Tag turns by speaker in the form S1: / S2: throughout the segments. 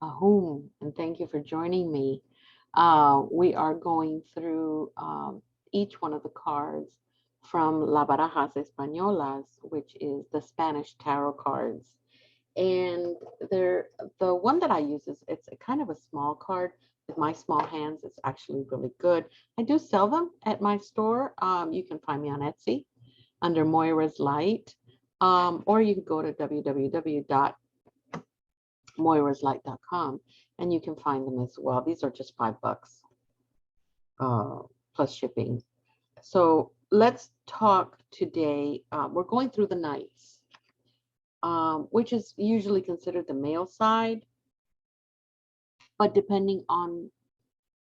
S1: Ahum, and thank you for joining me. We are going through each one of the cards from La Barajas Españolas, which is the Spanish tarot cards. And they're the one that I use is it's a kind of a small card. With my small hands, it's actually really good. I do sell them at my store. You can find me on Etsy under Moira's Light, or you can go to www.moiraslight.com and you can find them as well. These are just $5 uh, plus shipping. So let's talk today. We're going through the nights, which is usually considered the male side, but depending on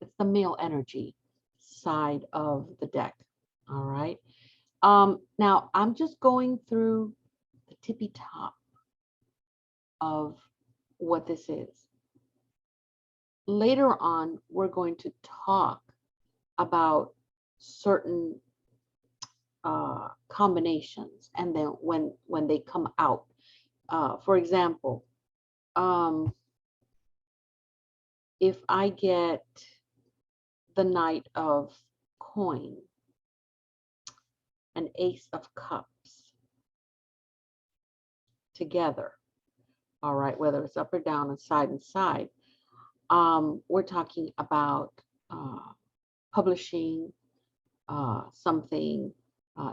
S1: it's the male energy side of the deck. All right. Now I'm just going through the tippy top of what this is. Later on, we're going to talk about certain combinations, and then when they come out. For example, if I get the Knight of Coin, an Ace of Cups together, all right, whether it's up or down and side, we're talking about publishing something,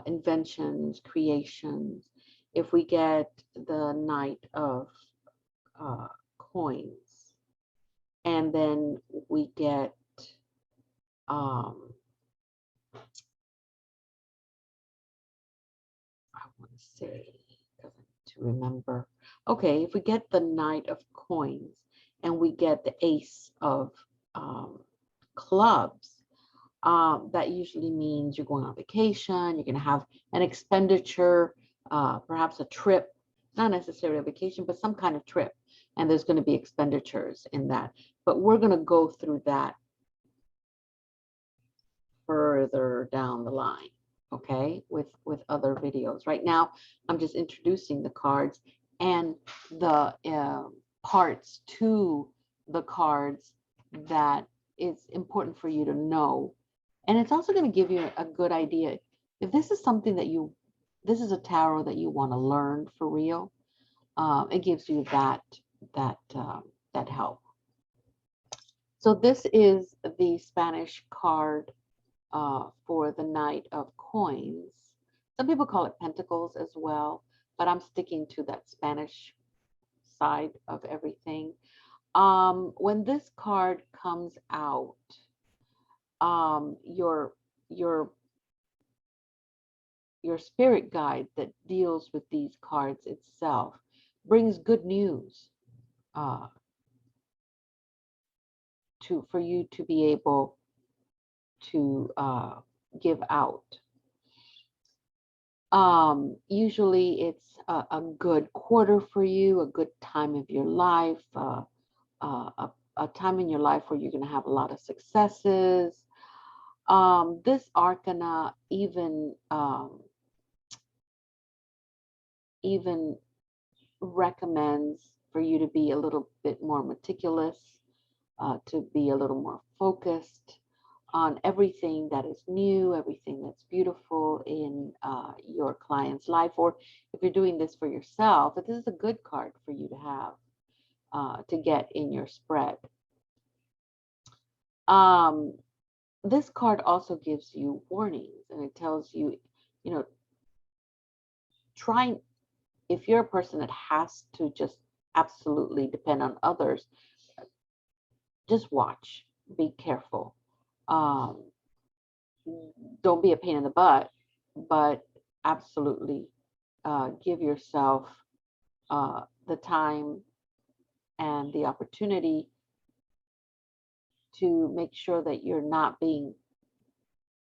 S1: inventions, creations. If we get the Knight of Coins, and then we get I want to say, to remember. Okay, if we get the Knight of Coins and we get the Ace of Clubs, that usually means you're going on vacation, you're going to have an expenditure, perhaps a trip, not necessarily a vacation, but some kind of trip. And there's going to be expenditures in that. But we're going to go through that further down the line, okay, with other videos. Right now, I'm just introducing the cards and the parts to the cards that is important for you to know. And it's also going to give you a good idea. If this is something that this is a tarot that you want to learn for real, it gives you that help. So this is the Spanish card for the Knight of Coins. Some people call it Pentacles as well, but I'm sticking to that Spanish side of everything. When this card comes out, your spirit guide that deals with these cards itself brings good news for you to be able to give out. Usually it's a good quarter for you, a good time of your life, a time in your life where you're going to have a lot of successes. This arcana even recommends for you to be a little bit more meticulous, to be a little more focused on everything that is new, everything that's beautiful in your client's life. Or if you're doing this for yourself, this is a good card for you to have, to get in your spread. This card also gives you warnings, and it tells you, trying, if you're a person that has to just absolutely depend on others, just watch, be careful. Don't be a pain in the butt, but absolutely give yourself the time and the opportunity to make sure that you're not being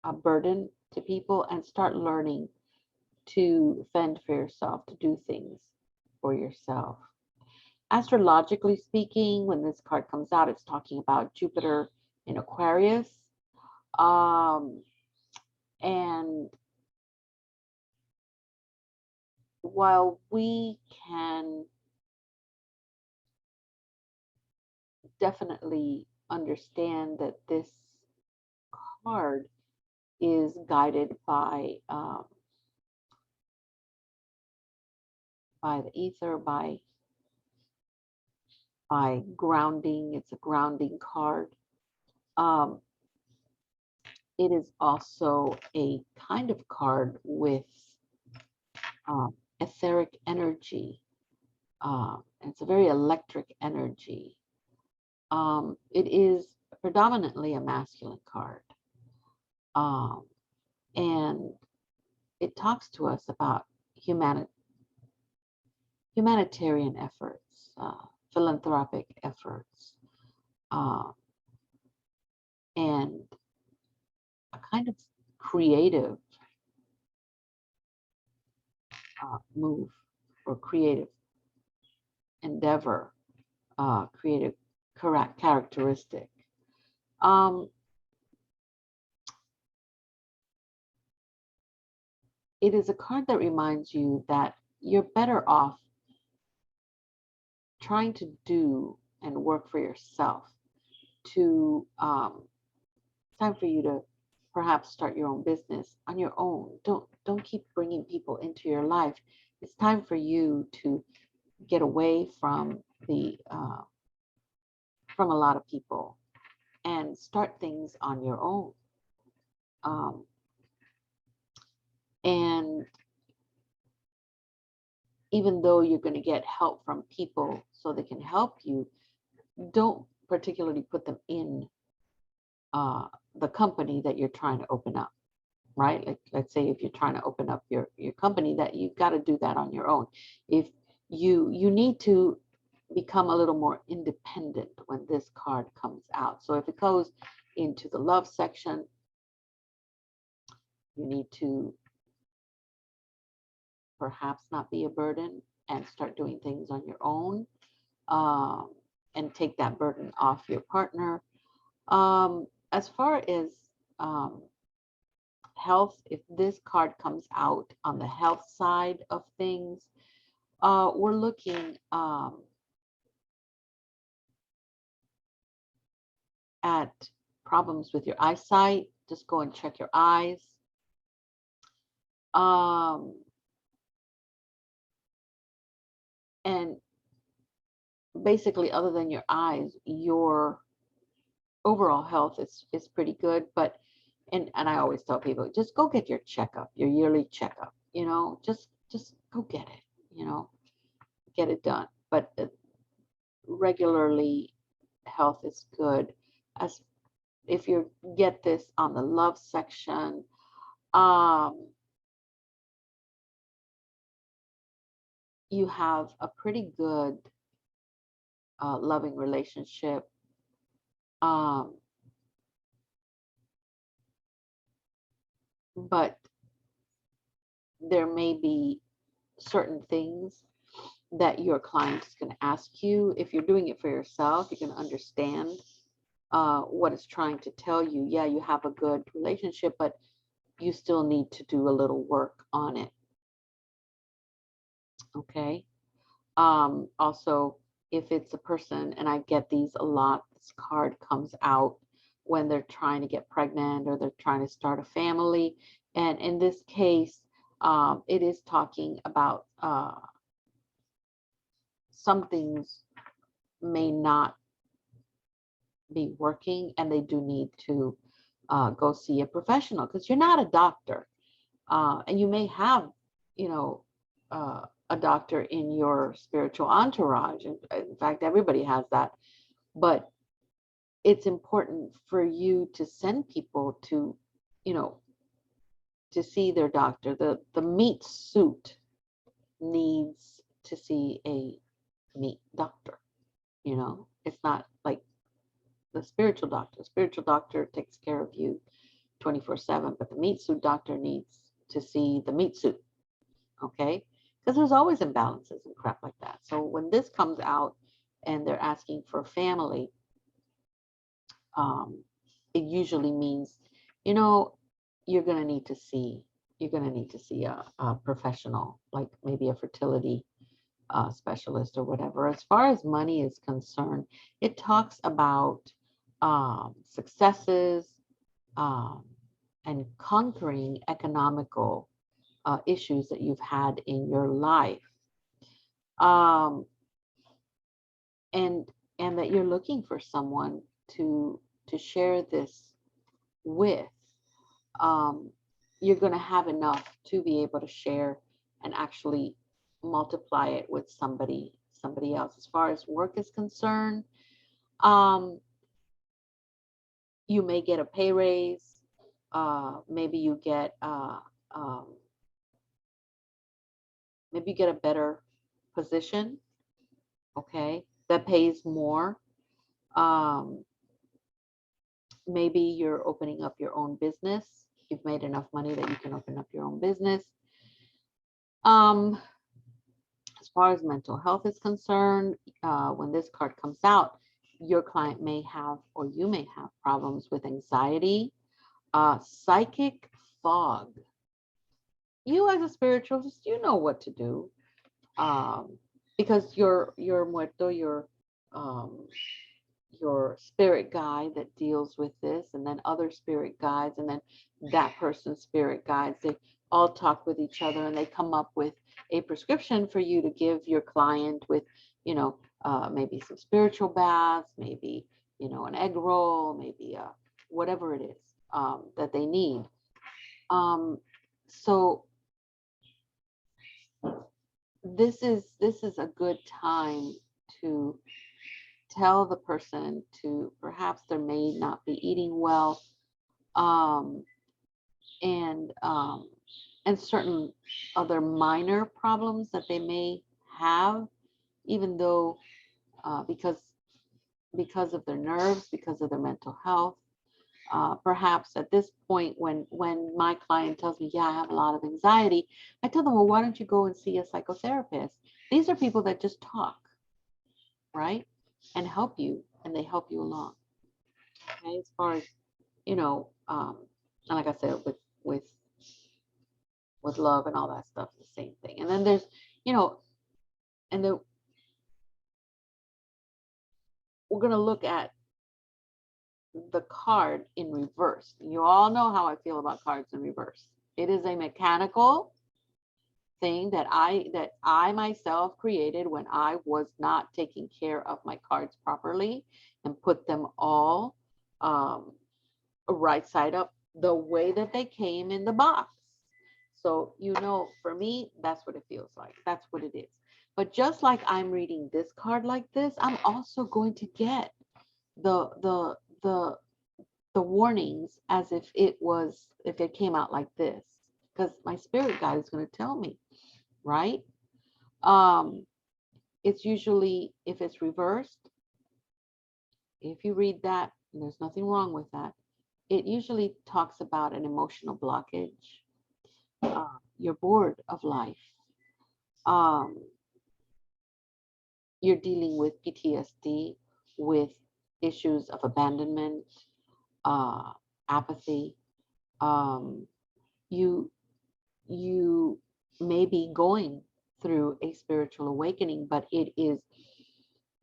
S1: a burden to people, and start learning to fend for yourself, to do things for yourself. Astrologically speaking, when this card comes out, it's talking about Jupiter in Aquarius. And while we can definitely understand that this card is guided by the ether, by grounding. It's a grounding card. Um, it is also a kind of card with etheric energy. It's a very electric energy. It is predominantly a masculine card. And it talks to us about humanitarian efforts, philanthropic efforts, and a kind of creative move or creative endeavor, creative characteristic. It is a card that reminds you that you're better off trying to do and work for yourself. Time for you to perhaps start your own business on your own. Don't keep bringing people into your life. It's time for you to get away from from a lot of people and start things on your own. And even though you're going to get help from people so they can help you, don't particularly put them in the company that you're trying to open up, right? Like, let's say if you're trying to open up your company, that you've got to do that on your own. If you need to become a little more independent when this card comes out. So if it goes into the love section, you need to perhaps not be a burden and start doing things on your own, and take that burden off your partner. As far as health, if this card comes out on the health side of things, we're looking at problems with your eyesight. Just go and check your eyes. And basically, other than your eyes, your overall health is pretty good. But and I always tell people, just go get your checkup, your yearly checkup. Just go get it. Get it done. But regularly, health is good. As if you get this on the love section, you have a pretty good loving relationship. But there may be certain things that your client is going to ask you. If you're doing it for yourself, you can understand what it's trying to tell you. Yeah, you have a good relationship, but you still need to do a little work on it. Okay. Also, if it's a person, and I get these a lot, this card comes out when they're trying to get pregnant or they're trying to start a family. And in this case, it is talking about some things may not be working, and they do need to go see a professional, because you're not a doctor. And you may have, a doctor in your spiritual entourage. In fact, everybody has that. But it's important for you to send people to, to see their doctor. The meat suit needs to see a meat doctor. It's not like the spiritual doctor. The spiritual doctor takes care of you 24/7, but the meat suit doctor needs to see the meat suit. Okay? Because there's always imbalances and crap like that. So when this comes out and they're asking for family, it usually means, you're going to need to see a professional, like maybe a fertility specialist or whatever. As far as money is concerned, it talks about successes and conquering economical issues that you've had in your life, and that you're looking for someone to share this with. You're going to have enough to be able to share and actually multiply it with somebody else. As far as work is concerned, you may get a pay raise. Maybe you get maybe you get a better position, okay, that pays more. Maybe you're opening up your own business. You've made enough money that you can open up your own business. As far as mental health is concerned, when this card comes out, your client may have, or you may have, problems with anxiety, psychic fog. You as a spiritualist, you know what to do, because your muerto, your spirit guide that deals with this, and then other spirit guides, and then that person's spirit guides, they all talk with each other and they come up with a prescription for you to give your client with, maybe some spiritual baths, maybe, an egg roll, maybe whatever it is that they need. So this is a good time to tell the person to, perhaps they may not be eating well, and certain other minor problems that they may have, even though because of their nerves, because of their mental health. Perhaps at this point, when my client tells me, yeah, I have a lot of anxiety, I tell them, well, why don't you go and see a psychotherapist? These are people that just talk, right? And help you, and they help you along. Okay, as far as, and like I said, with love and all that stuff, the same thing. And then there's, and then we're going to look at the card in reverse. You all know how I feel about cards in reverse. It is a mechanical thing that I myself created when I was not taking care of my cards properly and put them all right side up the way that they came in the box. So, for me, that's what it feels like. That's what it is. But just like I'm reading this card like this, I'm also going to get the warnings as if it came out like this, because my spirit guide is going to tell me, right? It's usually, if it's reversed, if you read that, and there's nothing wrong with that, it usually talks about an emotional blockage. You're bored of life. You're dealing with PTSD, with issues of abandonment, apathy. You may be going through a spiritual awakening, but it is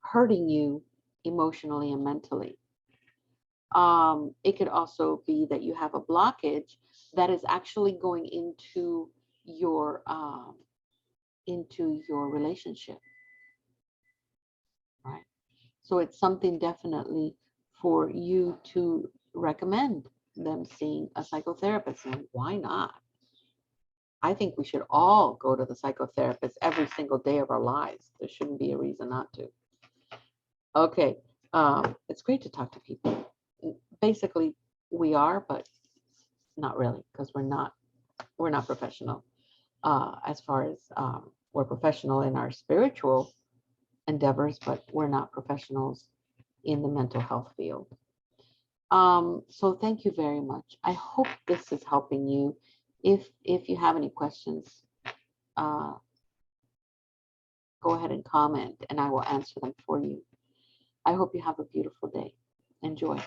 S1: hurting you emotionally and mentally. It could also be that you have a blockage that is actually going into your relationship, right? So it's something definitely for you to recommend them seeing a psychotherapist. And why not? I think we should all go to the psychotherapist every single day of our lives. There shouldn't be a reason not to. Okay, it's great to talk to people. Basically, we are, but not really, because we're not professional. As far as we're professional in our spiritual endeavors, but we're not professionals in the mental health field. So thank you very much. I hope this is helping you. If you have any questions, go ahead and comment, and I will answer them for you. I hope you have a beautiful day. Enjoy.